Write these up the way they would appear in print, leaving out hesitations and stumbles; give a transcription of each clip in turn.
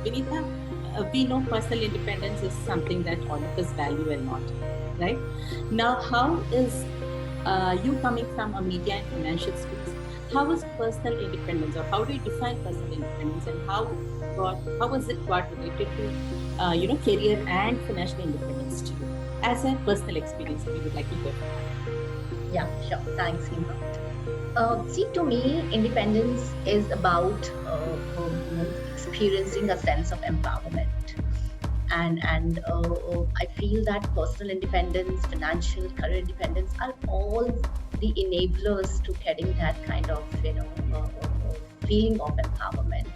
Vineeta, we know personal independence is something that all of us value a lot, right? Now, how is you coming from a media and financial space? How is personal independence, or how do you define personal independence, and how was it got related to career and financial independence to you as a personal experience? We would like to hear. Yeah, sure. Thanks, Hima. See, to me, independence is about experiencing a sense of empowerment, and I feel that personal independence, financial, career independence are all the enablers to getting that kind of feeling of empowerment.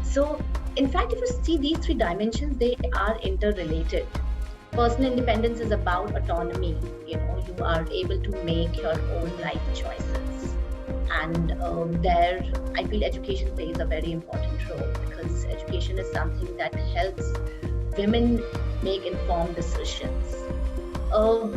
So, in fact, if you see these three dimensions, they are interrelated. Personal independence is about autonomy. You are able to make your own life choices, and there I feel education plays a very important role, because education is something that helps women make informed decisions. uh,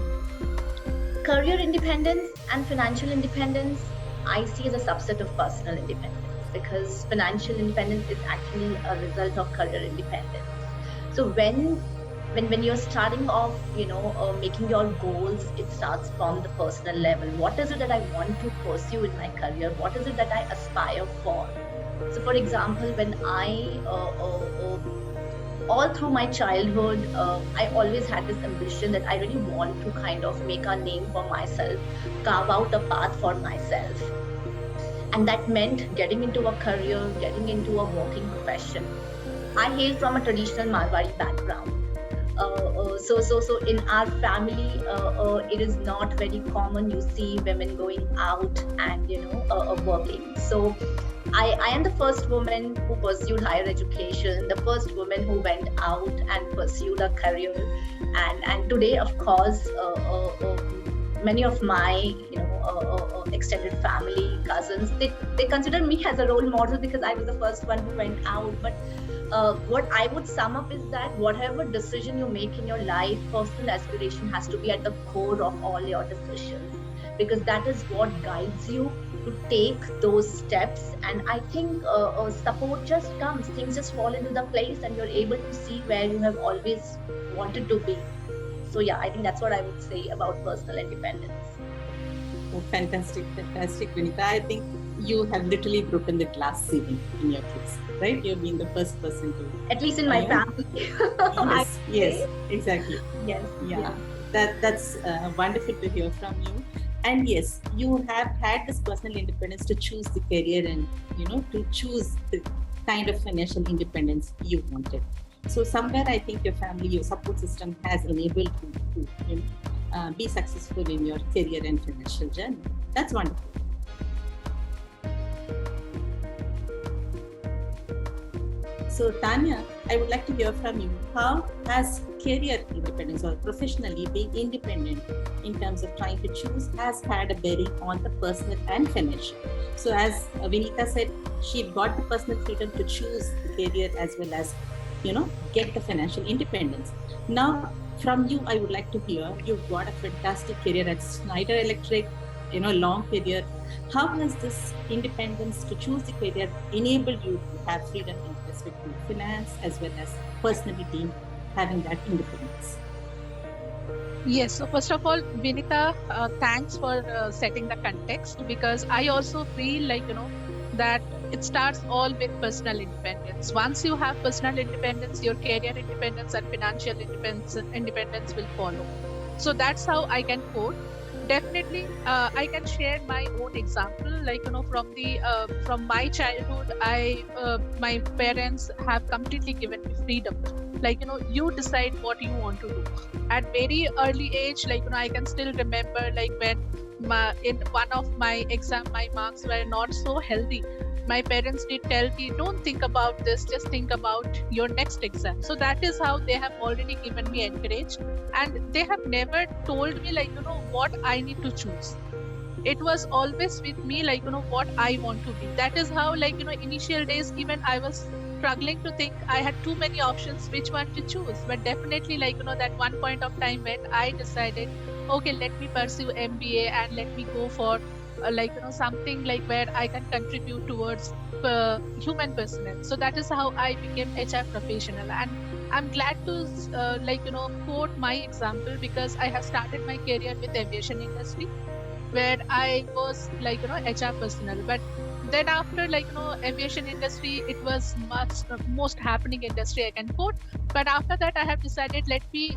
Career independence and financial independence I see as a subset of personal independence, because financial independence is actually a result of career independence. So when you're starting off, making your goals, it starts from the personal level. What is it that I want to pursue in my career? What is it that I aspire for? So, for example, when I all through my childhood, I always had this ambition that I really want to kind of make a name for myself, carve out a path for myself. And that meant getting into a career, getting into a working profession. I hail from a traditional Marwari background. So in our family, it is not very common. You see women going out and working. So I am the first woman who pursued higher education, the first woman who went out and pursued a career, and today, of course, many of my extended family, cousins, they consider me as a role model because I was the first one who went out. But what I would sum up is that whatever decision you make in your life, personal aspiration has to be at the core of all your decisions, because that is what guides you to take those steps. And I think support just comes, things just fall into the place, and you're able to see where you have always wanted to be. So yeah, I think that's what I would say about personal independence. Oh, fantastic, Vineeta. I think you have literally broken the glass ceiling in your case, right? You've been the first person to. At least in my family. Yes, exactly. Yes. Yeah. That's wonderful to hear from you. And yes, you have had this personal independence to choose the career and to choose the kind of financial independence you wanted. So somewhere I think your family, your support system has enabled you to be successful in your career and financial journey. That's wonderful. So Tanya, I would like to hear from you. How has career independence or professionally being independent in terms of trying to choose has had a bearing on the personal and financial? So as Vineeta said, she got the personal freedom to choose the career as well as, get the financial independence. Now, from you, I would like to hear, you've got a fantastic career at Schneider Electric, long career. How has this independence to choose the career enabled you to have freedom in respect to finance as well as personality, having that independence? Yes, so first of all, Vineeta, thanks for setting the context, because I also feel like, that it starts all with personal independence. Once you have personal independence, your career independence and financial independence will follow. So that's how I can quote. Definitely, I can share my own example. Like from my childhood, my parents have completely given me freedom. Like you decide what you want to do. At very early age, I can still remember when in one of my exam, my marks were not so healthy. My parents did tell me, don't think about this, just think about your next exam. So that is how they have already given me encourage, and they have never told me what I need to choose. It was always with me what I want to be. That is how initial days even I was struggling to think. I had too many options which one to choose, but definitely that one point of time when I decided, okay, let me pursue MBA and let me go for something like where I can contribute towards human personnel. So that is how I became HR professional. And I'm glad to quote my example, because I have started my career with aviation industry, where I was HR personnel. But then after aviation industry, it was most happening industry I can quote. But after that, I have decided, let me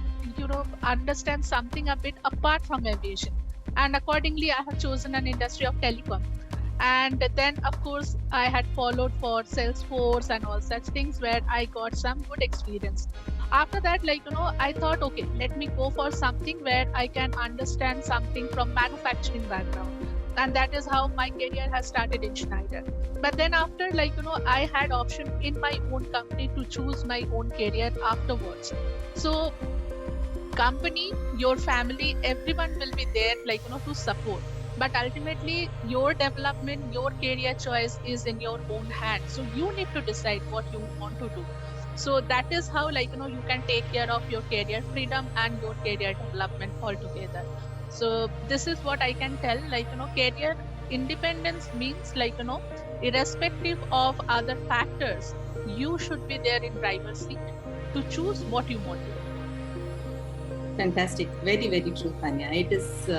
understand something a bit apart from aviation, and accordingly I have chosen an industry of telecom. And then of course I had followed for Salesforce and all such things, where I got some good experience. After that, I thought, okay, let me go for something where I can understand something from manufacturing background, and that is how my career has started in Schneider. But then after, I had option in my own company to choose my own career afterwards. So company, your family, everyone will be there to support, but ultimately your development, your career choice is in your own hand. So you need to decide what you want to do. So that is how you can take care of your career freedom and your career development altogether. So this is what I can tell. Career independence means irrespective of other factors, you should be there in driver's seat to choose what you want to do. Fantastic. Very, very true, Tanya. It is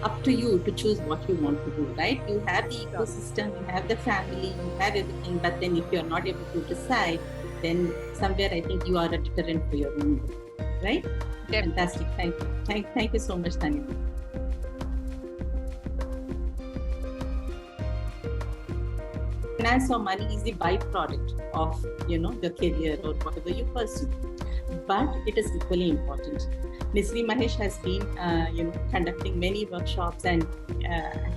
up to you to choose what you want to do, right? You have the ecosystem, you have the family, you have everything, but then if you're not able to decide, then somewhere I think you are a deterrent for your own good, right? Yep. Fantastic. Thank you. Thank you so much, Tanya. Finance or money is the byproduct of your career or whatever you pursue, but it is equally important. Nisary, Mahesh has been conducting many workshops and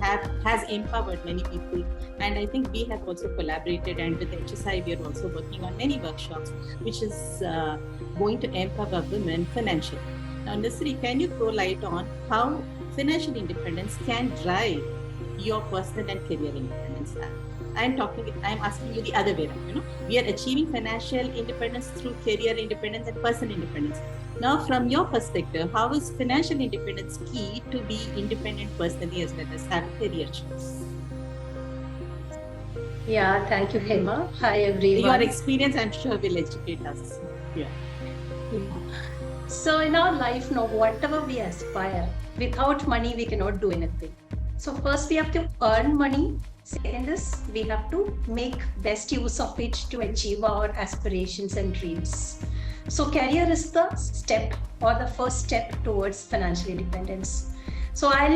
has empowered many people, and I think we have also collaborated, and with HSI we are also working on many workshops which is going to empower women financially. Now Nisary, can you throw light on how financial independence can drive your personal and career independence? I'm asking you the other way around. We are achieving financial independence through career independence and personal independence. Now, from your perspective, how is financial independence key to be independent personally as well as have a career choice? Yeah, thank you, Hema. Hi, everyone. Your experience, I'm sure, will educate us. Yeah. So in our life, whatever we aspire, without money, we cannot do anything. So first, we have to earn money. Second is, we have to make best use of it to achieve our aspirations and dreams. So career is the step or the first step towards financial independence. So I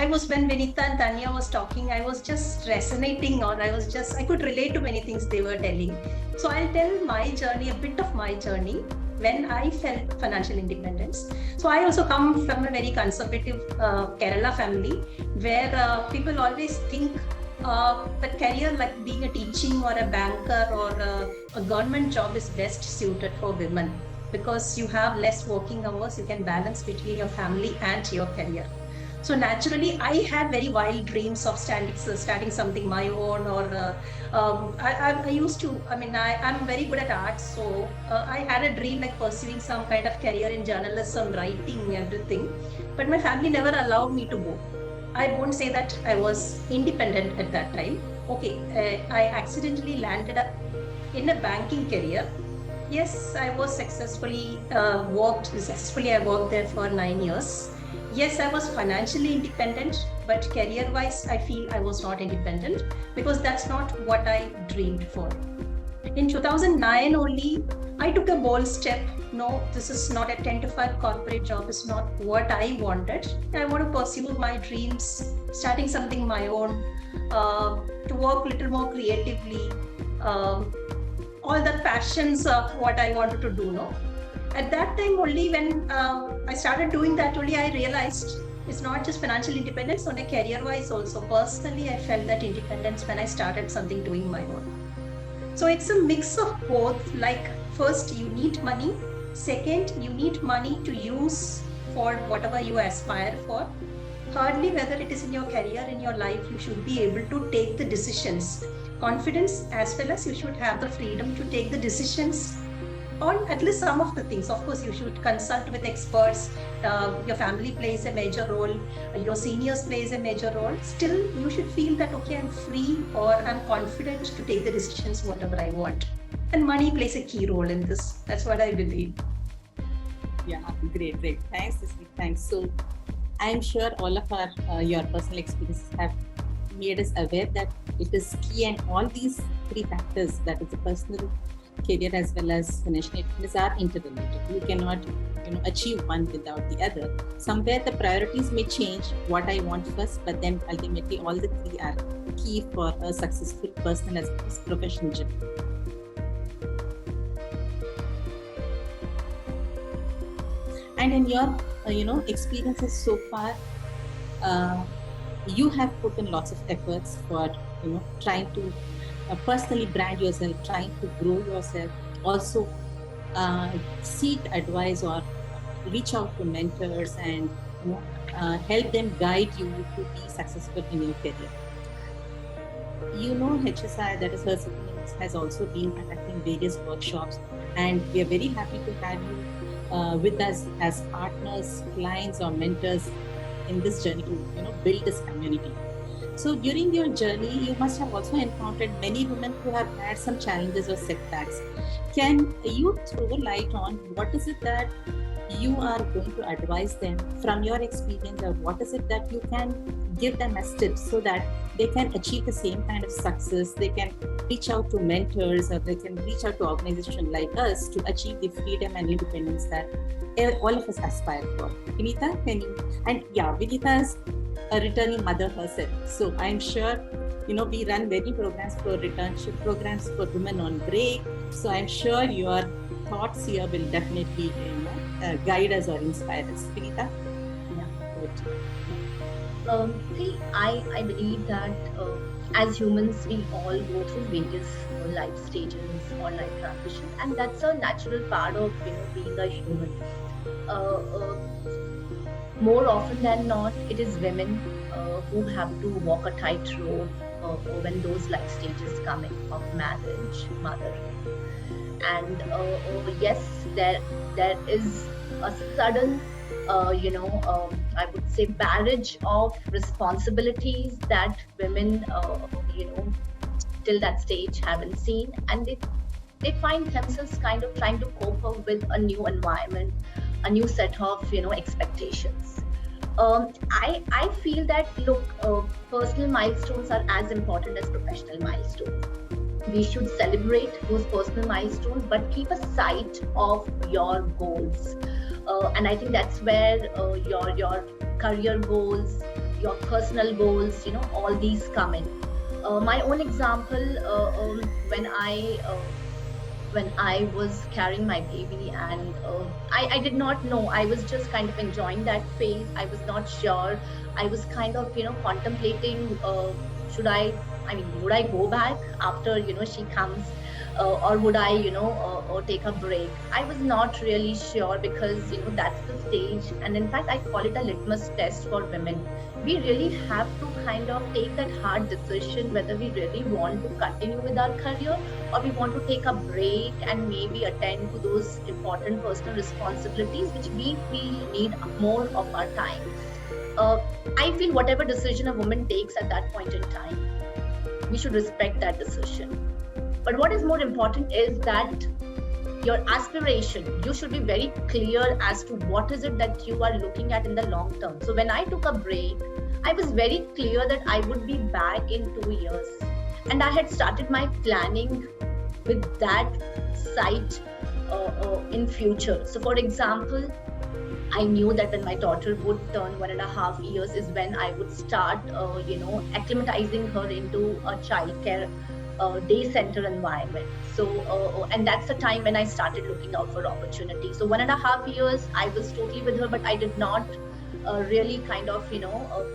was, when Vineeta and Tanya was talking, I was just resonating, or I could relate to many things they were telling. So I'll tell my journey, a bit of my journey when I felt financial independence. So I also come from a very conservative Kerala family, where people always think the career like being a teaching or a banker or a government job is best suited for women, because you have less working hours, you can balance between your family and your career. So naturally, I had very wild dreams of starting something my own, or I used to, I'm very good at art. So I had a dream like pursuing some kind of career in journalism, writing, everything. But my family never allowed me to go. I won't say that I was independent at that time. Okay, I accidentally landed up in a banking career. Yes, I was successfully I worked there for 9 years. Yes, I was financially independent, but career-wise, I feel I was not independent, because that's not what I dreamed for. In 2009 only, I took a bold step. No, this is not a 10 to 5 corporate job. It's not what I wanted. I want to pursue my dreams, starting something my own, to work a little more creatively, all the passions of what I wanted to do. No, at that time only, when I started doing that, only I realized it's not just financial independence, on a career-wise also. Personally, I felt that independence when I started something doing my own. So it's a mix of both. Like, first, you need money. Second, you need money to use for whatever you aspire for. Thirdly, whether it is in your career, in your life, you should be able to take the decisions. Confidence, as well as you should have the freedom to take the decisions on at least some of the things. Of course, you should consult with experts. Your family plays a major role. Your seniors plays a major role. Still, you should feel that, okay, I'm free or I'm confident to take the decisions whatever I want. And money plays a key role in this. That's what I believe. Yeah, great. Thanks, Nisary. Thanks. So, I'm sure all of your personal experiences have made us aware that it is key, and all these three factors, that is the personal, career as well as financial independence, are interrelated. You cannot achieve one without the other. Somewhere the priorities may change, what I want first, but then ultimately all the three are key for a successful personal as well as professional journey. And in your experiences so far, you have put in lots of efforts for trying to personally brand yourself, trying to grow yourself, also seek advice or reach out to mentors and help them guide you to be successful in your career. HSI, that is Her Second Innings, has also been conducting various workshops, and we are very happy to have you with us as partners, clients, or mentors in this journey to build this community. So during your journey, you must have also encountered many women who have had some challenges or setbacks. Can you throw light on what is it that you are going to advise them from your experience, or what is it that you can give them as tips so that they can achieve the same kind of success? They can reach out to mentors, or they can reach out to organizations like us to achieve the freedom and independence that all of us aspire for. Vineeta, can you? And yeah, Vineeta is a returning mother herself. So I'm sure, we run many programs for returnship programs for women on break. So I'm sure your thoughts here will definitely, guide us or inspire us. Vineeta? Yeah. See, I believe that as humans, we all go through various life stages or life transitions, and that's a natural part of being a human. More often than not, it is women who have to walk a tightrope when those life stages come in of marriage, motherhood, and yes, there is a sudden, I would say, barrage of responsibilities that women, till that stage haven't seen, and they find themselves kind of trying to cope up with a new environment, a new set of expectations. I feel that, look, personal milestones are as important as professional milestones. We should celebrate those personal milestones, but keep a sight of your goals. And I think that's where your career goals, your personal goals, all these come in. My own example, when I was carrying my baby, and I did not know. I was just kind of enjoying that phase. I was not sure. I was kind of contemplating, would I go back after she comes, or would I or take a break? I was not really sure, because that's the stage, and in fact I call it a litmus test for women. We really have to kind of take that hard decision whether we really want to continue with our career, or we want to take a break and maybe attend to those important personal responsibilities which we feel need more of our time. I feel whatever decision a woman takes at that point in time, we should respect that decision. But what is more important is that your aspiration, you should be very clear as to what is it that you are looking at in the long term. So when I took a break, I was very clear that I would be back in 2 years. And I had started my planning with that sight in future. So for example, I knew that when my daughter would turn 1.5 years is when I would start, acclimatizing her into a childcare day center environment. So, and that's the time when I started looking out for opportunities. So 1.5 years, I was totally with her, but I did not really kind of,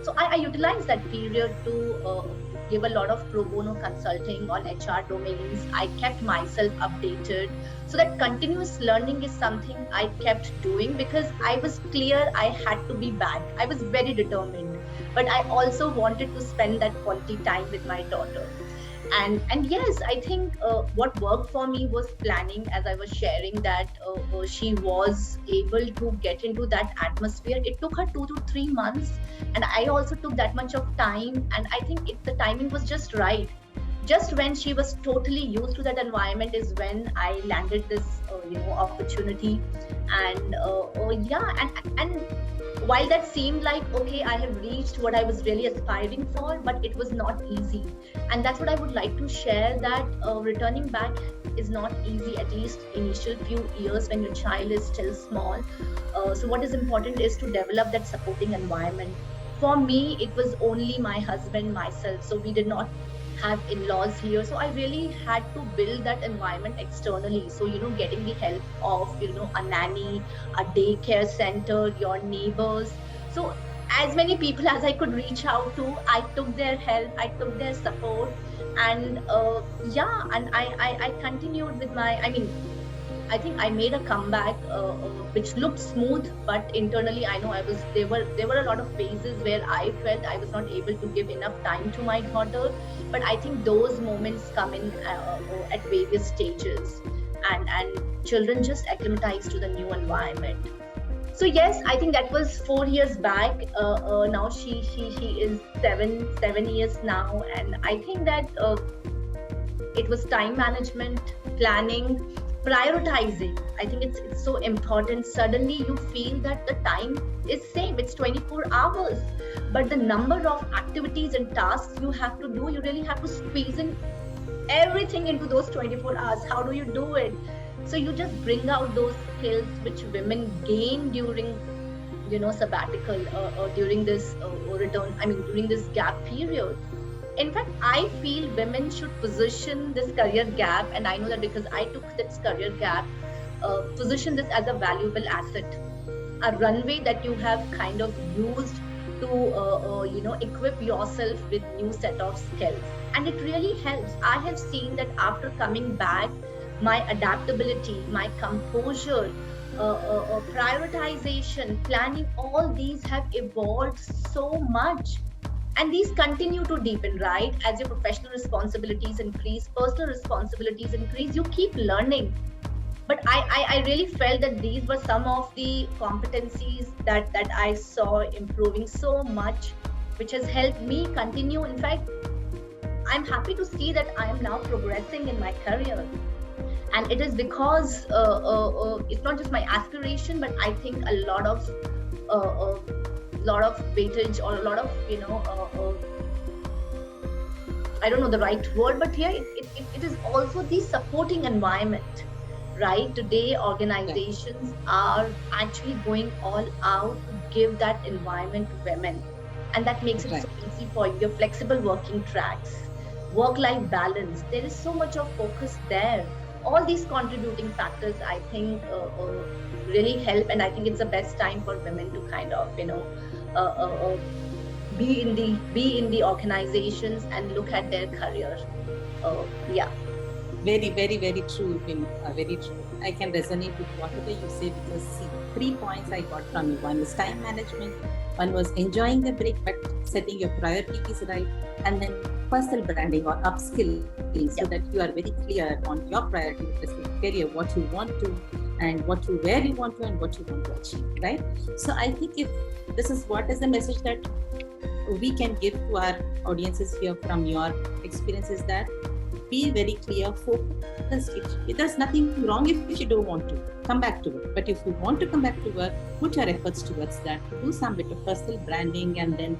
so I utilized that period to give a lot of pro bono consulting on HR domains. I kept myself updated. So that continuous learning is something I kept doing, because I was clear I had to be back. I was very determined, but I also wanted to spend that quality time with my daughter. And yes, I think what worked for me was planning, as I was sharing that she was able to get into that atmosphere. It took her 2 to 3 months, and I also took that much of time, and I think the timing was just right. Just when she was totally used to that environment is when I landed this opportunity. And yeah, and while that seemed like, okay, I have reached what I was really aspiring for, but it was not easy. And that's what I would like to share, that returning back is not easy, at least initial few years when your child is still small. So what is important is to develop that supporting environment. For me, it was only my husband, myself, so we did not have in-laws here, so I really had to build that environment externally. So getting the help of a nanny, a daycare center, your neighbors. So as many people as I could reach out to, I took their help, I took their support. And yeah, and I continued with my, I think I made a comeback, which looked smooth, but internally I know there were a lot of phases where I felt I was not able to give enough time to my daughter. But I think those moments come in at various stages, and children just acclimatize to the new environment. So yes, I think that was 4 years back. Now she is 7 years now, and I think that it was time management, planning, prioritizing. I think it's so important. Suddenly you feel that the time is same, it's 24 hours, but the number of activities and tasks you have to do, you really have to squeeze in everything into those 24 hours. How do you do it? So you just bring out those skills which women gain during sabbatical, or during this during this gap period. In fact, I feel women should position this career gap, and I know that because I took this career gap, position this as a valuable asset, a runway that you have kind of used to equip yourself with new set of skills. And it really helps. I have seen that after coming back, my adaptability, my composure, prioritization, planning, all these have evolved so much. And these continue to deepen, right? As your professional responsibilities increase, personal responsibilities increase, you keep learning. But I really felt that these were some of the competencies that I saw improving so much, which has helped me continue. In fact, I'm happy to see that I am now progressing in my career. And it is because it's not just my aspiration, but I think a lot of weightage, or a lot of I don't know the right word, but here it is also the supporting environment, right? Today organizations are actually going all out to give that environment to women, and that makes it so easy for your flexible working tracks, work-life balance. There is so much of focus there. All these contributing factors, I think, really help, and I think it's the best time for women to kind of be in the organizations and look at their career. Yeah. Very, very, very true, Vineeta, very true. I can resonate with whatever you say, because see, 3 points I got from you. One was time management, one was enjoying the break but setting your priorities right, and then personal branding or upskilling, so that you are very clear on your priority with respect to career, what you want to, and where you want to, and what you want to achieve, right? So I think if this is what is the message that we can give to our audiences here from your experiences, that be very clear, focused. There's nothing wrong if you don't want to come back to work, but if you want to come back to work, put your efforts towards that. Do some bit of personal branding, and then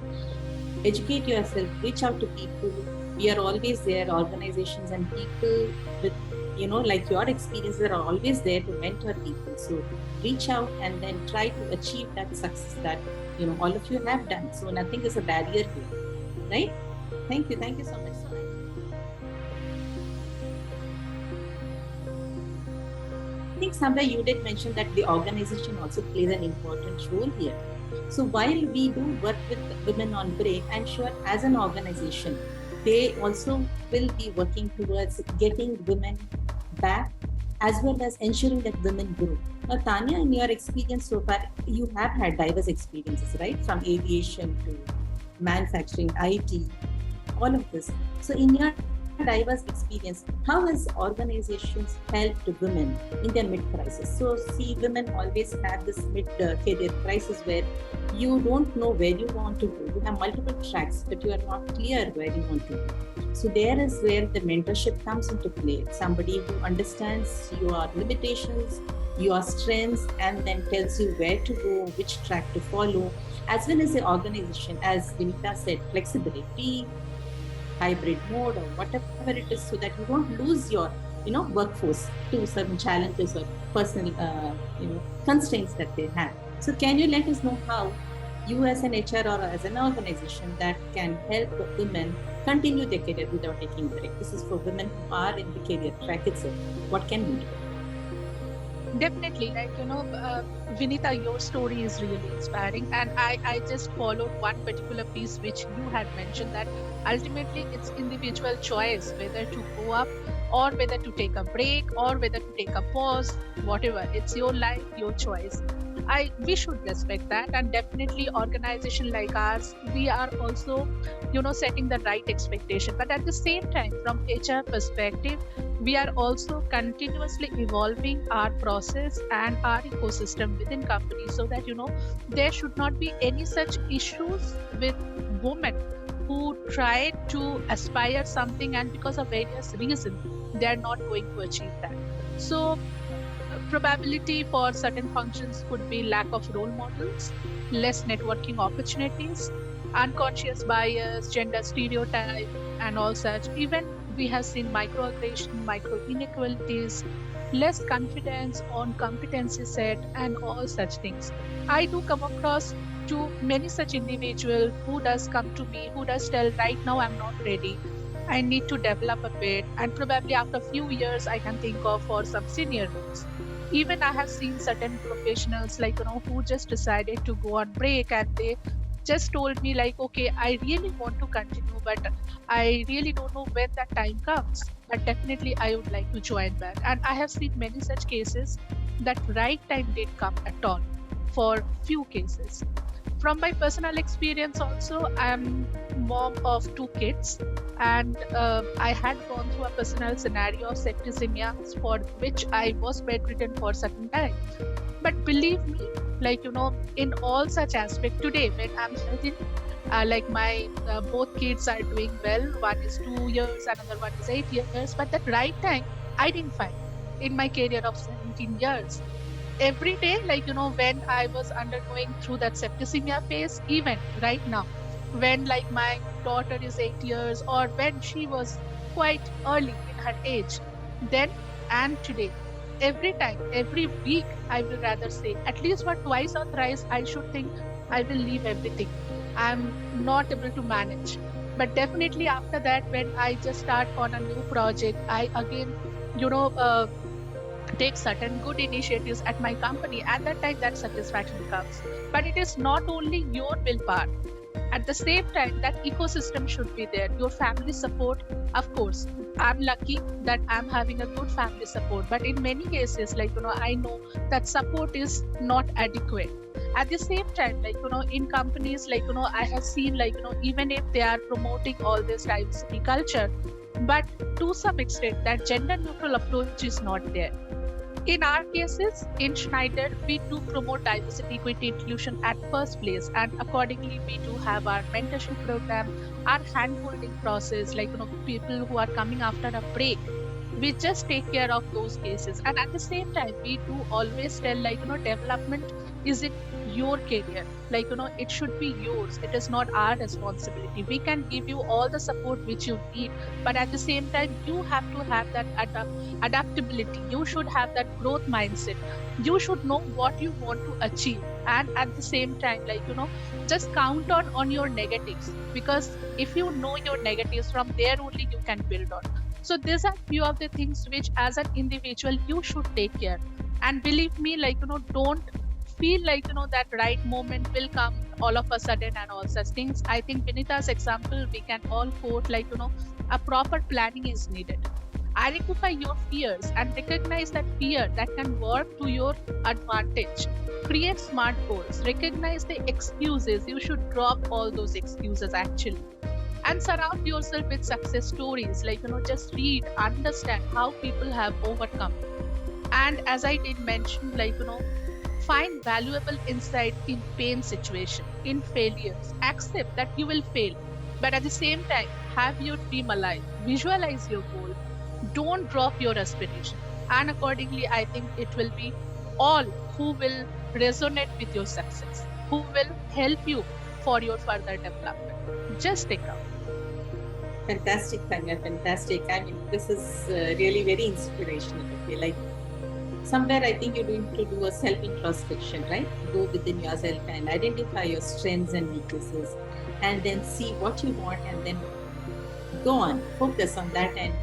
educate yourself, reach out to people. We are always there, organizations and people with like your experiences are always there to mentor people. So reach out and then try to achieve that success that all of you have done. So nothing is a barrier here, right? Thank you so much. I think somewhere you did mention that the organization also plays an important role here. So while we do work with women on break, I'm sure as an organization, they also will be working towards getting women back, as well as ensuring that women grow. Now, Tanya, in your experience so far, you have had diverse experiences, right? From aviation to manufacturing, IT, all of this. So in your diverse experience. How has organizations helped women in their mid-crisis? So see, women always have this mid-career crisis where you don't know where you want to go. You have multiple tracks, but you are not clear where you want to go. So there is where the mentorship comes into play. Somebody who understands your limitations, your strengths, and then tells you where to go, which track to follow, as well as the organization, as Vineeta said, flexibility, hybrid mode, or whatever it is, so that you don't lose your workforce to certain challenges or personal constraints that they have. So can you let us know how you as an HR or as an organization that can help women continue their career without taking a break? This is for women who are in the career track itself. What can we do? Definitely, Vineeta, your story is really inspiring, and I just followed one particular piece which you had mentioned, that ultimately it's individual choice whether to go up or whether to take a break or whether to take a pause, whatever. It's your life, your choice. We should respect that, and definitely organization like ours, we are also setting the right expectation, but at the same time, from HR perspective, we are also continuously evolving our process and our ecosystem within companies, so that there should not be any such issues with women who try to aspire something, and because of various reasons they are not going to achieve that. So probability for certain functions could be lack of role models, less networking opportunities, unconscious bias, gender stereotype, and all such. Even we have seen microaggression, micro inequalities, less confidence on competency set, and all such things. I do come across to many such individuals who does come to me, who does tell, right now I'm not ready, I need to develop a bit, and probably after a few years I can think of for some senior roles. Even I have seen certain professionals who just decided to go on break, and they just told me okay, I really want to continue, but I really don't know when that time comes, but definitely I would like to join back. And I have seen many such cases that right time didn't come at all for few cases. From my personal experience also, I'm mom of 2 kids, and I had gone through a personal scenario of septicemia, for which I was bedridden for a certain time. But believe me, in all such aspects today, when I'm healthy, my both kids are doing well. One is 2 years, another one is 8 years. But that right time, I didn't find in my career of 17 years. Every day, when I was undergoing through that septicemia phase, even right now, when my daughter is 8 years, or when she was quite early in her age, then and today, every time, every week, I will rather say, at least for twice or thrice, I should think I will leave everything. I'm not able to manage. But definitely after that, when I just start on a new project, I again, take certain good initiatives at my company. At that time, that satisfaction comes. But it is not only your willpower. At the same time, that ecosystem should be there. Your family support, of course. I'm lucky that I'm having a good family support. But in many cases, I know that support is not adequate. At the same time, in companies, I have seen, even if they are promoting all this diversity culture, but to some extent, that gender neutral approach is not there. In our cases, in Schneider, we do promote diversity, equity, inclusion at first place, and accordingly, we do have our mentorship program, our hand-holding process, people who are coming after a break. We just take care of those cases, and at the same time, we do always tell, development isn't your career. It should be yours. It is not our responsibility. We can give you all the support which you need, but at the same time, you have to have that adaptability. You should have that growth mindset. You should know what you want to achieve, and at the same time, just count on your negatives, because if you know your negatives, from there only you can build on. So these are few of the things which, as an individual, you should take care. And believe me, don't feel that right moment will come all of a sudden and all such things. I think Vineeta's example, we can all quote, a proper planning is needed. Identify your fears and recognize that fear that can work to your advantage. Create smart goals. Recognize the excuses. You should drop all those excuses actually. and surround yourself with success stories. Like, just read, understand how people have overcome. And as I did mention, like, find valuable insight in pain situation, in failures. Accept that you will fail, but at the same time, have your dream alive. Visualize your goal. Don't drop your aspiration. And accordingly, I think it will be all who will resonate with your success, who will help you for your further development. Just take out. Fantastic, Tanya, fantastic. I mean, this is really very inspirational. Okay, like somewhere I think you're going to do a self-introspection, right? Go within yourself and identify your strengths and weaknesses, and then see what you want, and then go on, focus on that. And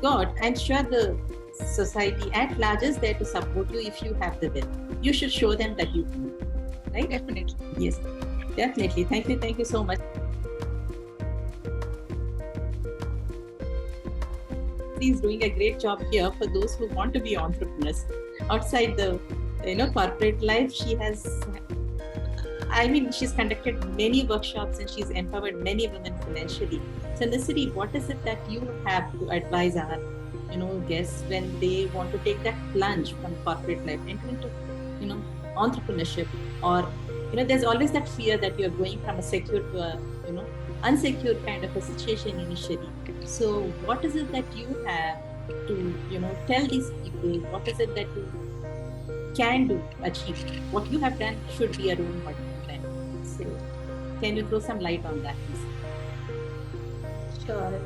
God, I'm sure the society at large is there to support you if you have the will. You should show them that you can, right? Definitely. Yes, definitely. Thank you so much. She's doing a great job here for those who want to be entrepreneurs. Outside the corporate life, she's conducted many workshops and she's empowered many women financially. So Nisary, what is it that you have to advise our guests when they want to take that plunge from corporate life into entrepreneurship? Or there's always that fear that you're going from a secure to a unsecure kind of a situation initially. So what is it that you have to tell these people? What is it that you can do, achieve? What you have done should be a role model for them. So can you throw some light on that, please? Sure.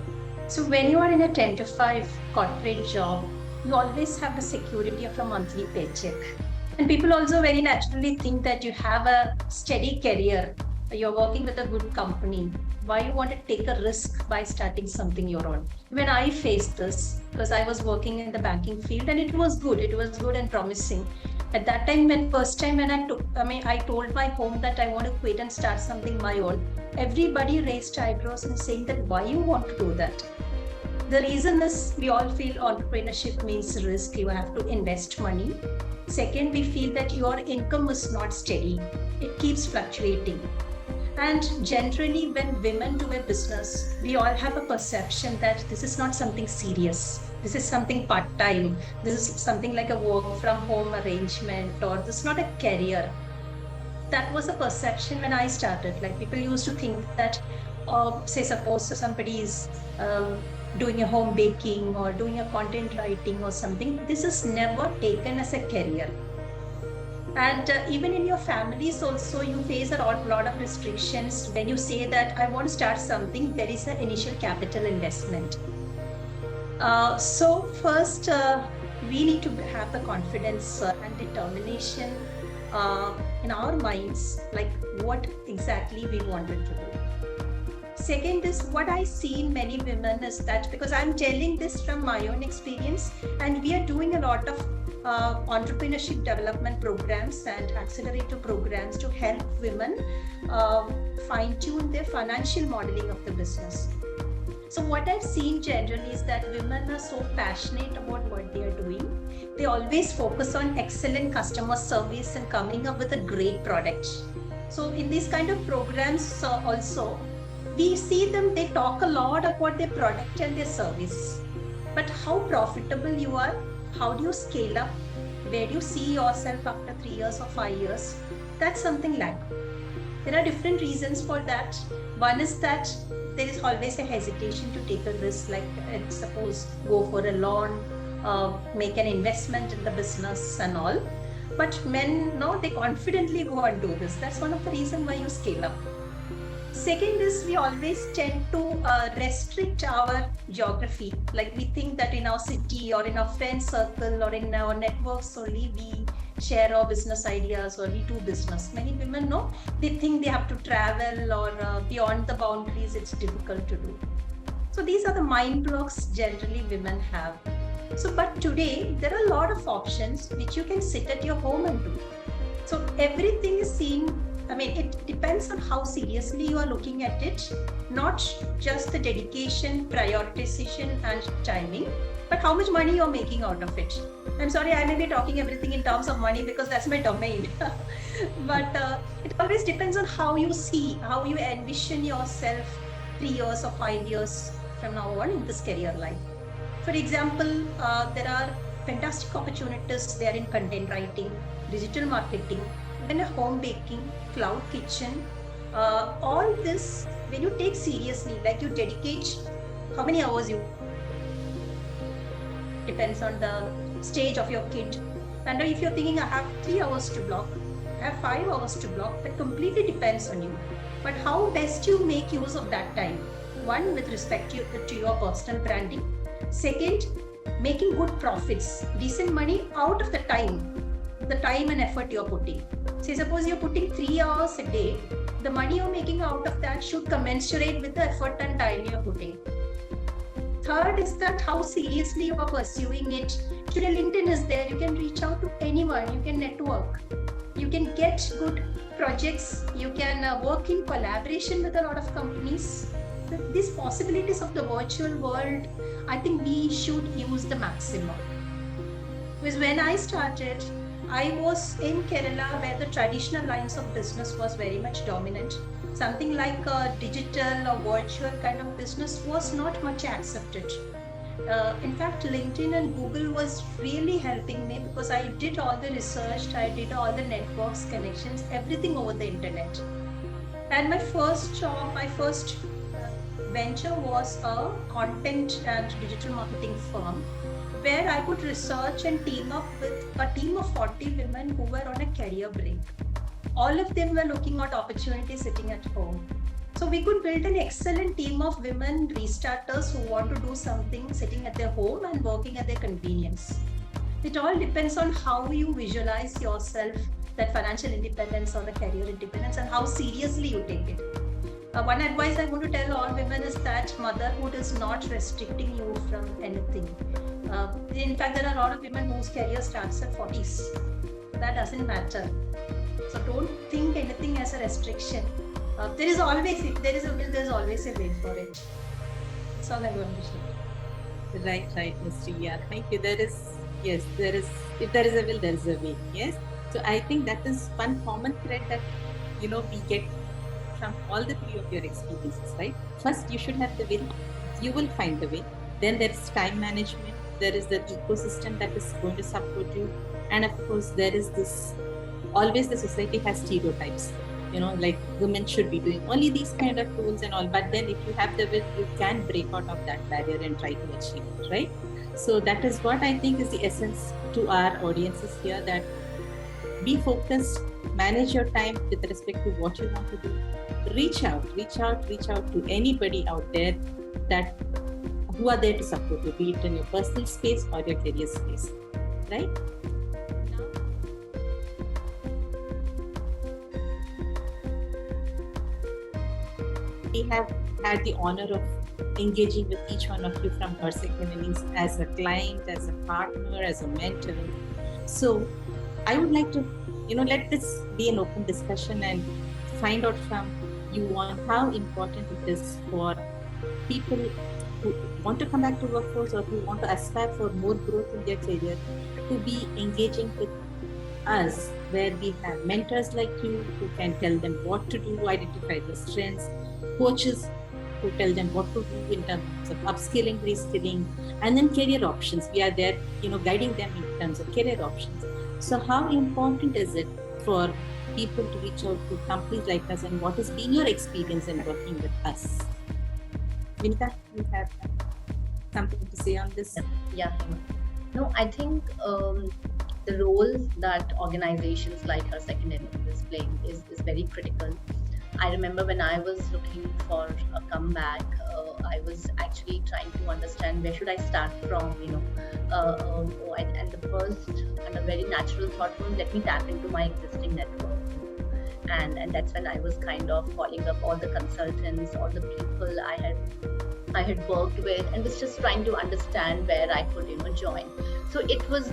So when you are in a 10 to 5 corporate job, you always have the security of a monthly paycheck. And people also very naturally think that you have a steady career, you're working with a good company. Why you want to take a risk by starting something your own? When I faced this, because I was working in the banking field and it was good and promising. At that time, I told my home that I want to quit and start something my own. Everybody raised eyebrows and saying that why you want to do that? The reason is we all feel entrepreneurship means risk. You have to invest money. Second, we feel that your income is not steady. It keeps fluctuating. And generally, when women do a business, we all have a perception that this is not something serious. This is something part-time. This is something like a work from home arrangement, or this is not a career. That was a perception when I started. Like people used to think that, suppose somebody is doing a home baking or doing a content writing or something. This is never taken as a career. And even in your families also, you face a lot of restrictions. When you say that I want to start something, there is an initial capital investment. So first, we need to have the confidence and determination in our minds, like what exactly we wanted to do. Second is what I see in many women is that, because I'm telling this from my own experience, and we are doing a lot of entrepreneurship development programs and accelerator programs to help women fine-tune their financial modeling of the business. So what I've seen generally is that women are so passionate about what they are doing. They always focus on excellent customer service and coming up with a great product. So in these kind of programs also, we see them, they talk a lot about their product and their service. But how profitable you are, how do you scale up, where do you see yourself after 3 years or 5 years, that's something like. There are different reasons for that. One is that there is always a hesitation to take a risk, like suppose go for a loan, make an investment in the business and all. But men, no, they confidently go and do this. That's one of the reasons why you scale up. Second is we always tend to restrict our geography. Like we think that in our city or in our friend circle or in our networks only we share our business ideas or we do business. Many women know, they think they have to travel or beyond the boundaries, it's difficult to do. So these are the mind blocks generally women have. So, but today there are a lot of options which you can sit at your home and do. So everything is seen, it depends on how seriously you are looking at it, not just the dedication, prioritization and timing, but how much money you're making out of it. I'm sorry, I may be talking everything in terms of money because that's my domain. But it always depends on how you see, how you envision yourself 3 years or 5 years from now on in this career line. For example, there are fantastic opportunities there in content writing, digital marketing, even a home baking, cloud kitchen. All this, when you take seriously, like you dedicate how many hours you depends on the stage of your kid. And if you're thinking, I have 3 hours to block, I have 5 hours to block, that completely depends on you. But how best you make use of that time? One, with respect to your personal branding. Second, making good profits, decent money out of the time and effort you're putting. Say, suppose you're putting 3 hours a day, the money you're making out of that should commensurate with the effort and time you're putting. Third is that how seriously you are pursuing it. Today, LinkedIn is there. You can reach out to anyone. You can network. You can get good projects. You can work in collaboration with a lot of companies. These possibilities of the virtual world, I think we should use the maximum. Because when I started, I was in Kerala where the traditional lines of business was very much dominant. Something like a digital or virtual kind of business was not much accepted. In fact, LinkedIn and Google was really helping me because I did all the research, I did all the networks, connections, everything over the internet. And my first job, my first venture was a content and digital marketing firm where I could research and team up with a team of 40 women who were on a career break. All of them were looking at opportunities sitting at home. So we could build an excellent team of women restarters who want to do something sitting at their home and working at their convenience. It all depends on how you visualize yourself, that financial independence or the career independence, and how seriously you take it. One advice I want to tell all women is that motherhood is not restricting you from anything. In fact, there are a lot of women whose career starts at 40s. That doesn't matter. So don't think anything as a restriction. There is always, if there is a will, there is always a way for it. That's all I want to say. Right, Mr. Yeah, thank you. If there is a will, there is a way. Yes. So I think that is one common thread that, we get from all the three of your experiences, right? First, you should have the will. You will find the way. Then there is time management. There is the ecosystem that is going to support you. And of course, there is always the society has stereotypes. Like women should be doing only these kind of tools and all. But then if you have the will, you can break out of that barrier and try to achieve it, right? So that is what I think is the essence to our audiences here, that be focused, manage your time with respect to what you want to do. Reach out to anybody out there who are there to support you, be it in your personal space or your career space, right? We have had the honor of engaging with each one of you from Her Second Innings as a client, as a partner, as a mentor. So I would like to, let this be an open discussion and find out from you on how important it is for people who want to come back to workforce or who want to aspire for more growth in their career to be engaging with us, where we have mentors like you who can tell them what to do, identify the strengths, coaches who tell them what to do in terms of upskilling, reskilling, and then career options. We are there, guiding them in terms of career options. So how important is it for people to reach out to companies like us, and what has been your experience in working with us? Vineeta, you have something to say on this? Yeah. No, I think the role that organizations like Her Second Innings is playing is very critical. I remember when I was looking for a comeback, I was actually trying to understand where should I start from, and the first and a very natural thought was, let me tap into my existing network. And that's when I was kind of calling up all the consultants, all the people I had worked with, and was just trying to understand where I could, join. So it was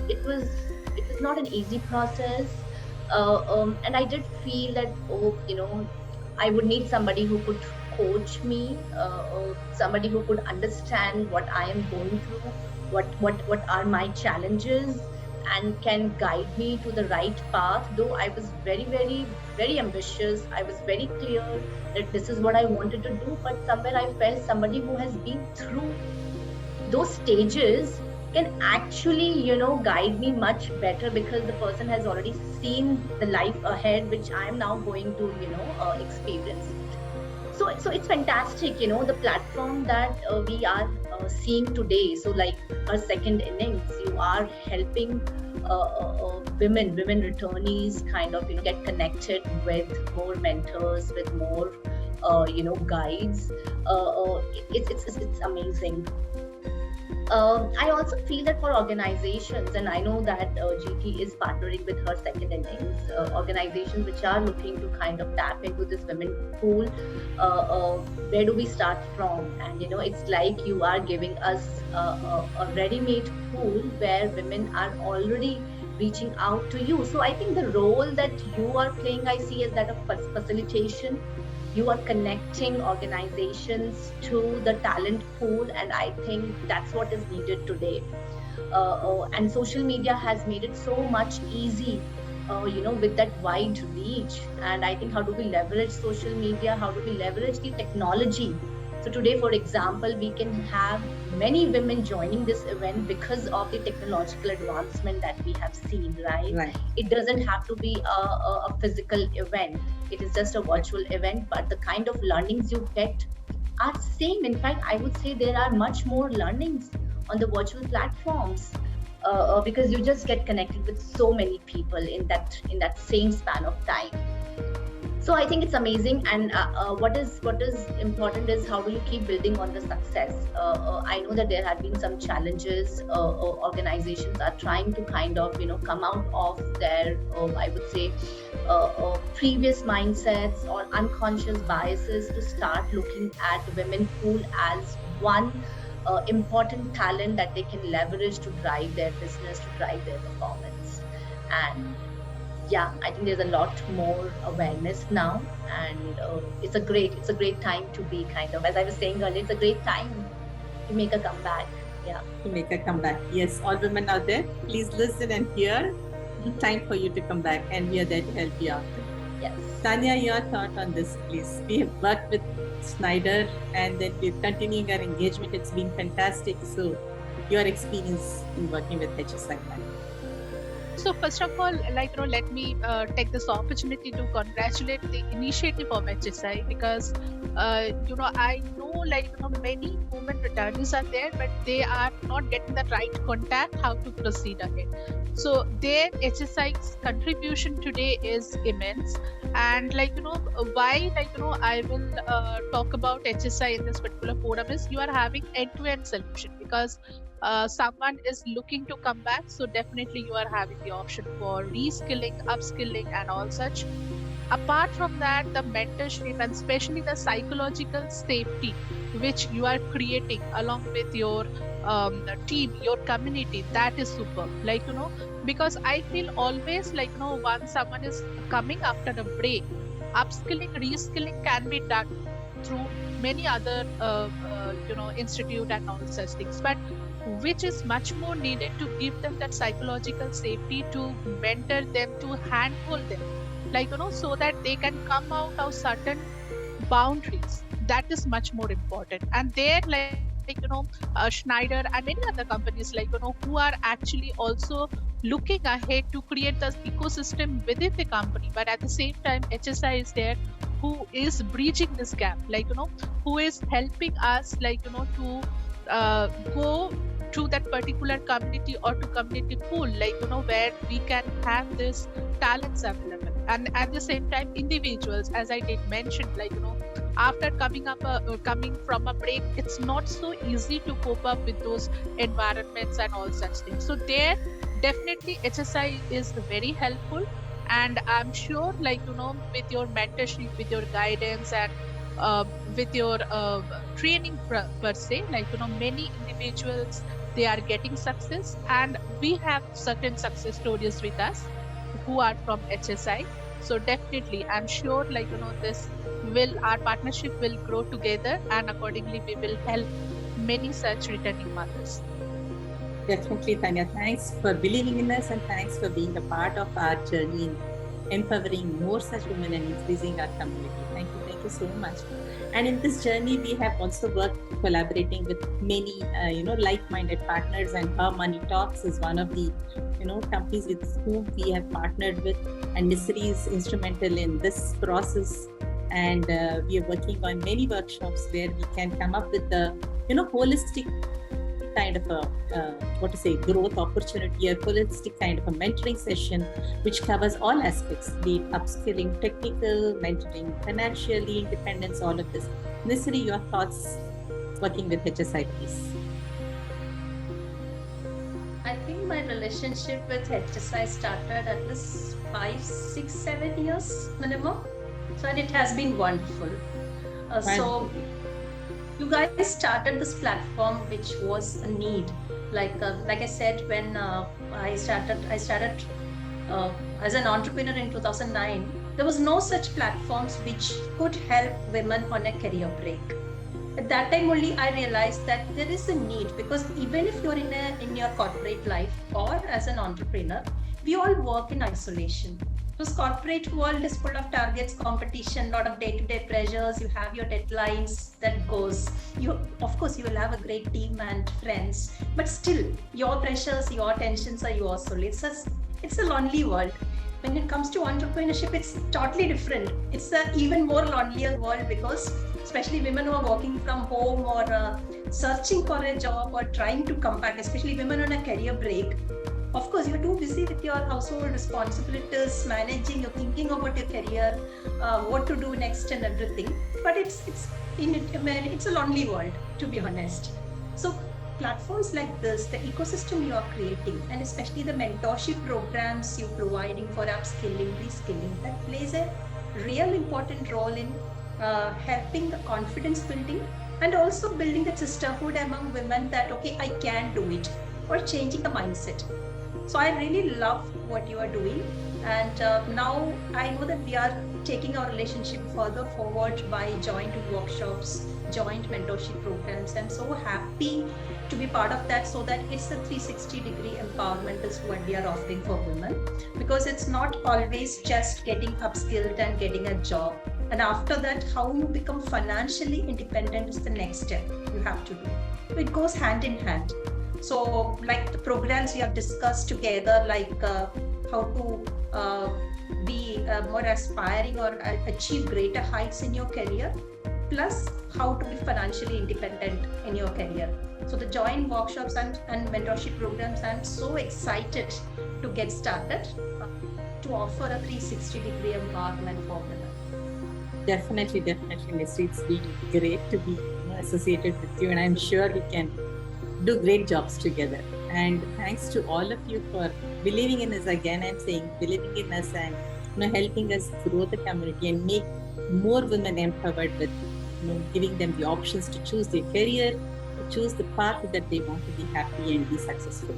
not an easy process, and I did feel that I would need somebody who could coach me, somebody who could understand what I am going through, what are my challenges, and can guide me to the right path. Though I was very, very, very ambitious, I was very clear that this is what I wanted to do, but somewhere I felt somebody who has been through those stages can actually, guide me much better, because the person has already seen the life ahead, which I am now going to, experience. So it's fantastic, the platform that we are seeing today. So like Her Second Innings, you are helping women returnees kind of, get connected with more mentors, with more, guides. It's amazing. I also feel that for organizations, and I know that GT is partnering with Her Second Innings, organizations which are looking to kind of tap into this women pool, where do we start from? And it's like you are giving us a ready-made pool where women are already reaching out to you. So I think the role that you are playing, I see as that of facilitation. You are connecting organizations to the talent pool, and I think that's what is needed today. And social media has made it so much easy, with that wide reach. And I think, how do we leverage social media? How do we leverage the technology? So today, for example, we can have many women joining this event because of the technological advancement that we have seen, right? It doesn't have to be a physical event. It is just a virtual event, but the kind of learnings you get are same. In fact, I would say there are much more learnings on the virtual platforms, because you just get connected with so many people in that same span of time. So I think it's amazing. And what is important is, how do you keep building on the success? I know that there have been some challenges. Organizations are trying to kind of come out of their I would say previous mindsets or unconscious biases to start looking at women pool as one important talent that they can leverage to drive their business, to drive their performance. And yeah, I think there's a lot more awareness now, and it's a great time to be kind of, as I was saying earlier, it's a great time to make a comeback. Yeah, to make a comeback. Yes, all women out there, please listen and hear. Time for you to come back, and we are there to help you out. Yes. Tanya, your thought on this, please. We have worked with Schneider, and then we're continuing our engagement. It's been fantastic. So, your experience in working with HSI. So first of all, let me take this opportunity to congratulate the initiative of HSI, because I know many women returnees are there, but they are not getting the right contact how to proceed ahead. So their HSI's contribution today is immense. And why I will talk about HSI in this particular forum is, you are having end-to-end solution, because someone is looking to come back, so definitely you are having the option for reskilling, upskilling and all such. Apart from that, the mentorship and especially the psychological safety which you are creating along with your team, your community, that is super. Because I feel always once someone is coming after a break, upskilling, reskilling can be done through many other institute and all such things, but which is much more needed to give them that psychological safety, to mentor them, to handhold them, so that they can come out of certain boundaries. That is much more important. And there, Schneider and many other companies, who are actually also looking ahead to create the ecosystem within the company, but at the same time, HSI is there, who is bridging this gap, who is helping us, to go to that particular community or to community pool, where we can have this talents available. And at the same time, individuals, as I did mention, after coming from a break, it's not so easy to cope up with those environments and all such things. So there, definitely HSI is very helpful. And I'm sure, with your mentorship, with your guidance, and with your training per se, many individuals, they are getting success, and we have certain success stories with us who are from HSI. So definitely, I'm sure, our partnership will grow together, and accordingly we will help many such returning mothers. Definitely, Tanya. Thanks for believing in us and thanks for being a part of our journey in empowering more such women and increasing our community. Thank you so much. And in this journey, we have also worked collaborating with many, like-minded partners. And Her Money Talks is one of the, companies with whom we have partnered with. And Nisary is instrumental in this process. And we are working on many workshops where we can come up with the, holistic kind of a growth opportunity, a holistic kind of a mentoring session which covers all aspects, be it upskilling, technical, mentoring, financially independence, all of this. Nisary, your thoughts working with HSI, please. I think my relationship with HSI started at least 5, 6, 7 years minimum. So, and it has been wonderful. So you guys started this platform, which was a need. Like I said, when I started as an entrepreneur in 2009, there was no such platforms which could help women on a career break. At that time only, I realized that there is a need, because even if you're in your corporate life or as an entrepreneur, we all work in isolation. Because corporate world is full of targets, competition, lot of day-to-day pressures. You have your deadlines that goes. Of course, you will have a great team and friends, but still, your pressures, your tensions are yours only. It's a lonely world. When it comes to entrepreneurship, it's totally different. It's an even more lonelier world, because especially women who are working from home or searching for a job or trying to come back, especially women on a career break. Of course, you're too busy with your household responsibilities, managing, you're thinking about your career, what to do next and everything. But it's a lonely world, to be honest. So platforms like this, the ecosystem you are creating, and especially the mentorship programs you're providing for upskilling, reskilling, that plays a real important role in helping the confidence building and also building the sisterhood among women that, okay, I can do it, or changing the mindset. So I really love what you are doing, and now I know that we are taking our relationship further forward by joint workshops, joint mentorship programs. I'm so happy to be part of that, so that it's a 360-degree empowerment is what we are offering for women, because it's not always just getting upskilled and getting a job. And after that, how you become financially independent is the next step you have to do. It goes hand in hand. So like the programs we have discussed together, like how to be more aspiring or achieve greater heights in your career, plus how to be financially independent in your career. So the joint workshops and mentorship programs, I'm so excited to get started to offer a 360-degree empowerment for women. Definitely, Nisary. It's been great to be associated with you, and I'm sure we can do great jobs together. And thanks to all of you for believing in us. Again, I'm saying believing in us and helping us grow the community and make more women empowered with giving them the options to choose their career, to choose the path that they want to be happy and be successful.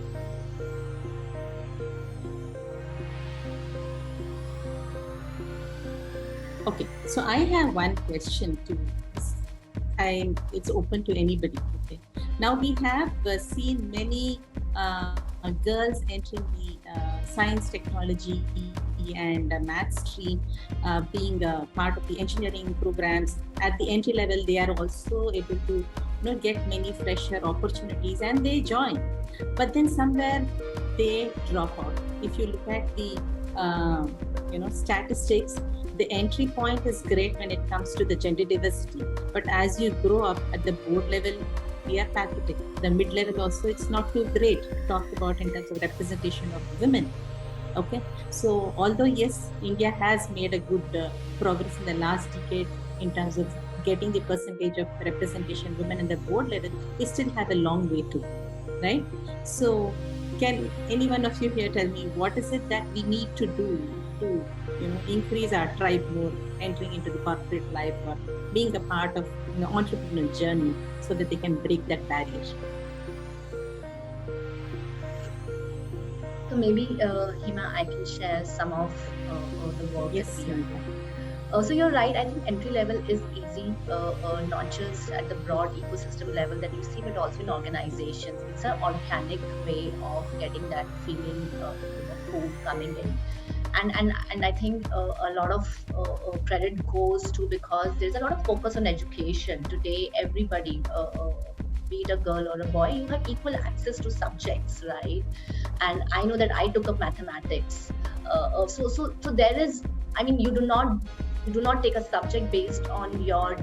Okay, so I have one question to it's open to anybody. Okay, now we have seen many girls entering the science, technology and math stream, being part of the engineering programs. At the entry level, they are also able to get many fresher opportunities and they join. But then somewhere they drop out. If you look at the statistics, the entry point is great when it comes to the gender diversity. But as you grow up at the board level, we are pathetic. The mid-level also, it's not too great to talk about in terms of representation of women. Okay, so although yes, India has made a good progress in the last decade in terms of getting the percentage of representation women in the board level, we still have a long way to, right? So can any one of you here tell me what is it that we need to do to increase our tribe more entering into the corporate life or being a part of entrepreneurial journey so that they can break that barrier? So maybe Hima, I can share some of the work. Yes, So you're right. I think entry level is easy, not just at the broad ecosystem level that you see, but also in organizations. It's an organic way of getting that feeling, food coming in. And I think a lot of credit goes to, because there's a lot of focus on education today. Everybody, be it a girl or a boy, you have equal access to subjects, right? And I know that I took up mathematics. So there is, I mean, you do not take a subject based on your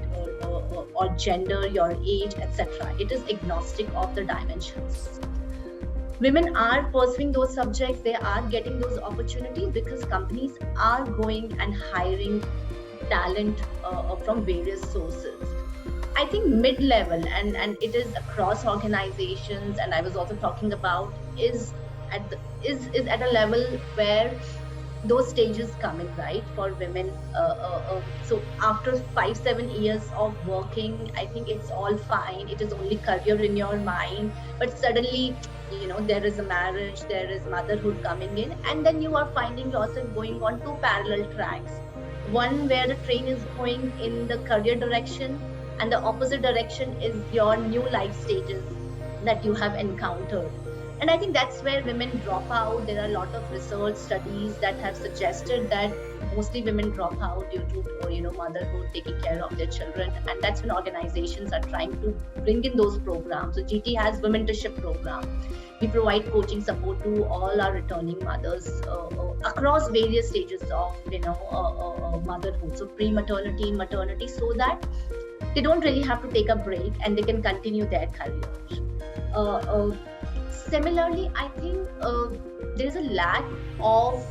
or gender, your age, etc. It is agnostic of the dimensions. Women are pursuing those subjects, they are getting those opportunities because companies are going and hiring talent from various sources. I think mid-level, and it is across organizations, and I was also talking about, is at a level where those stages come in, right, for women. So after 5-7 years of working, I think it's all fine. It is only career in your mind, but suddenly, there is a marriage, there is motherhood coming in, and then you are finding yourself going on two parallel tracks. One where the train is going in the career direction, and the opposite direction is your new life stages that you have encountered. And I think that's where women drop out. There are a lot of research studies that have suggested that mostly women drop out due to motherhood, taking care of their children, and that's when organizations are trying to bring in those programs. So GT has womentorship program. We provide coaching support to all our returning mothers across various stages of motherhood, so pre-maternity, maternity, so that they don't really have to take a break and they can continue their career. Similarly, I think there is a lack of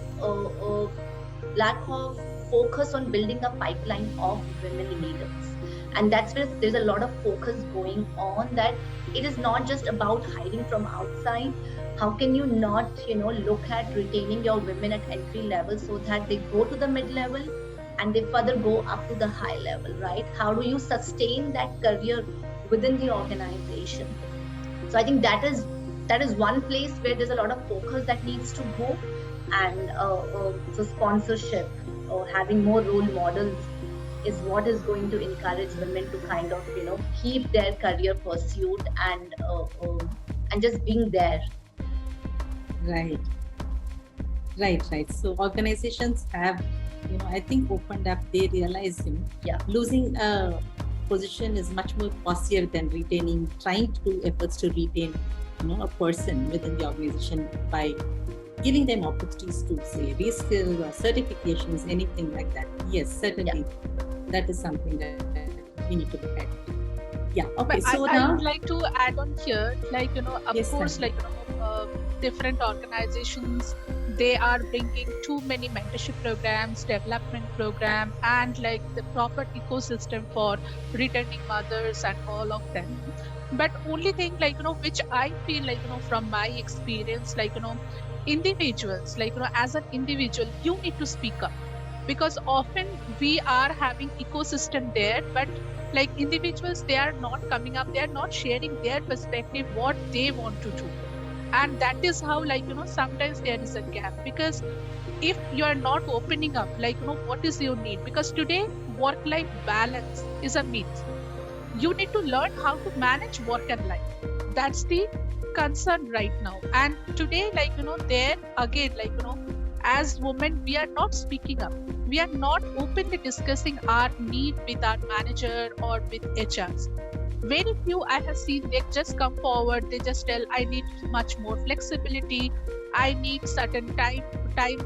focus on building a pipeline of women leaders, and that's where there's a lot of focus going on, that it is not just about hiring from outside. How can you not look at retaining your women at entry level so that they go to the mid level and they further go up to the high level, right? How do you sustain that career within the organization? So I think that is one place where there's a lot of focus that needs to go, and so sponsorship or having more role models is what is going to encourage women to kind of keep their career pursuit and just being there. Right. So organizations have I think opened up. They realize losing a position is much more costlier than trying to do efforts to retain a person within the organization by giving them opportunities to say reskill or certifications, anything like that. Yes, certainly. That is something that we need to look at. Yeah. Okay. But so I now would like to add on here, of Yes, course, Tanya. different organizations, they are bringing too many mentorship programs, development program, and the proper ecosystem for returning mothers and all of them. But only thing which I feel from my experience, individuals, as an individual, you need to speak up, because often we are having ecosystem there, but individuals, they are not coming up, they are not sharing their perspective, what they want to do. And that is how sometimes there is a gap, because if you are not opening up what is your need, because today work-life balance is a myth. You need to learn how to manage work and life. That's the concern right now. And today there again as women, we are not speaking up, we are not openly discussing our need with our manager or with HRs. Very few I have seen, they just come forward, they just tell, I need much more flexibility, I need certain time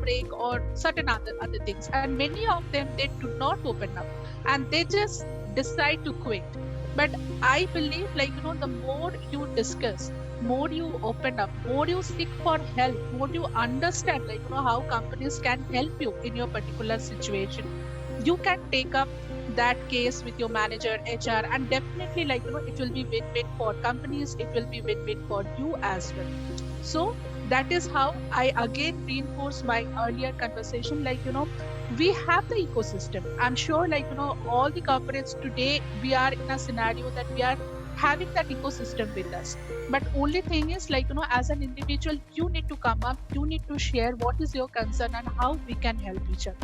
break or certain other things. And many of them, they do not open up and they just decide to quit. But I believe the more you discuss, more you open up, more you seek for help, more you understand how companies can help you in your particular situation, you can take up that case with your manager, HR, and definitely it will be win-win for companies, it will be win-win for you as well. So that is how I again reinforce my earlier conversation, we have the ecosystem. I'm sure all the corporates today, we are in a scenario that we are having that ecosystem with us. But only thing is as an individual, you need to come up, you need to share what is your concern and how we can help each other.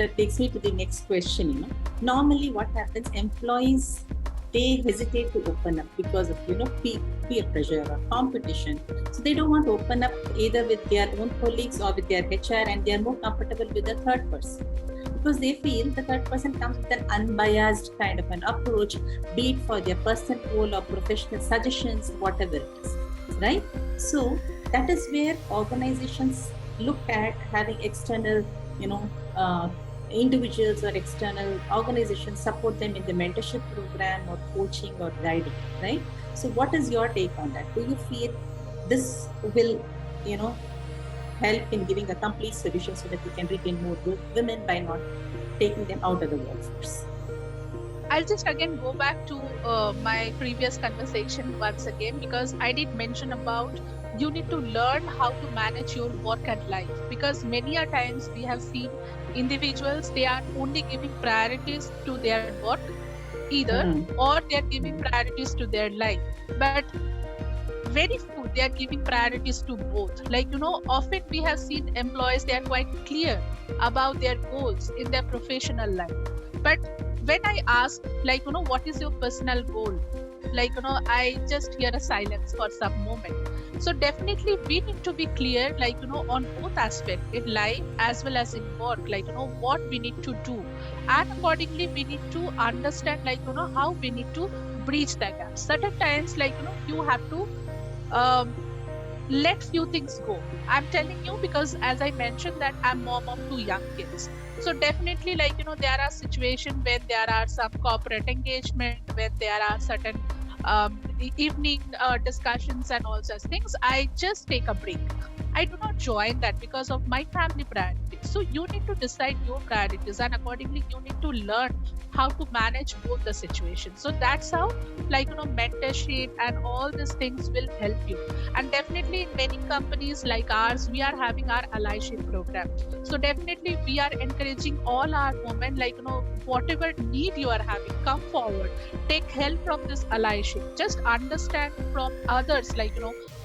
takes me to the next question. Normally what happens, employees, they hesitate to open up because of peer pressure or competition. So they don't want to open up either with their own colleagues or with their HR, and they are more comfortable with the third person because they feel the third person comes with an unbiased kind of an approach, be it for their personal goal or professional suggestions, whatever it is, right? So that is where organizations look at having external individuals or external organizations support them in the mentorship program or coaching or guiding, right? So what is your take on that? Do you feel this will help in giving a complete solution so that we can retain more women by not taking them out of the workforce? I'll just again go back to my previous conversation once again, because I did mention about you need to learn how to manage your work and life, because many a times we have seen individuals, they are only giving priorities to their work either, or they are giving priorities to their life, but very few they are giving priorities to both. Often we have seen employees, they are quite clear about their goals in their professional life, but when I ask what is your personal goal, I just hear a silence for some moment. So definitely we need to be clear on both aspects, in life as well as in work, what we need to do, and accordingly we need to understand how we need to bridge the gap. Certain times you have to let few things go. I'm telling you because as I mentioned that I'm mom of 2 young kids. So definitely there are situations when there are some corporate engagement, when there are certain evening discussions and all such things, I just take a break. I do not join that because of my family priorities. So you need to decide your priorities, and accordingly you need to learn how to manage both the situations. So that's how mentorship and all these things will help you. And definitely in many companies like ours, we are having our allyship program. So definitely we are encouraging all our women, whatever need you are having, come forward, take help from this allyship, just understand from others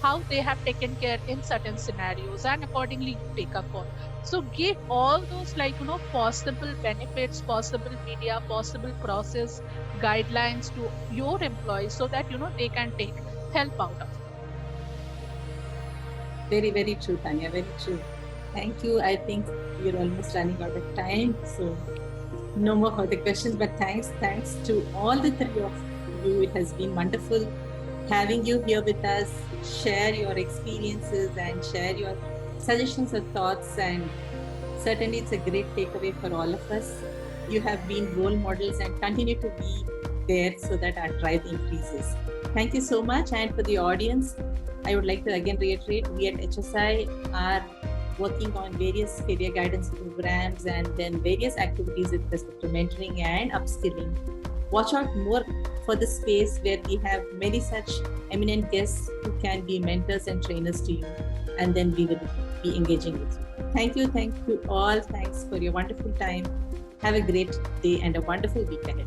how they have taken care in certain scenarios, and accordingly you take a call. So give all those possible benefits, possible media, possible process guidelines to your employees so that they can take help out of it. Very, very true, Tanya, very true. Thank you. I think we're almost running out of time, so no more further questions, but thanks to all the three of you. It has been wonderful having you here with us, share your experiences and share your suggestions or thoughts, and certainly it's a great takeaway for all of us. You have been role models and continue to be there so that our drive increases. Thank you so much. And for the audience, I would like to again reiterate, we at HSI are working on various career guidance programs and then various activities with respect to mentoring and upskilling. Watch out more for the space where we have many such eminent guests who can be mentors and trainers to you, and then we will be engaging with you. Thank you all. Thanks for your wonderful time. Have a great day and a wonderful week ahead.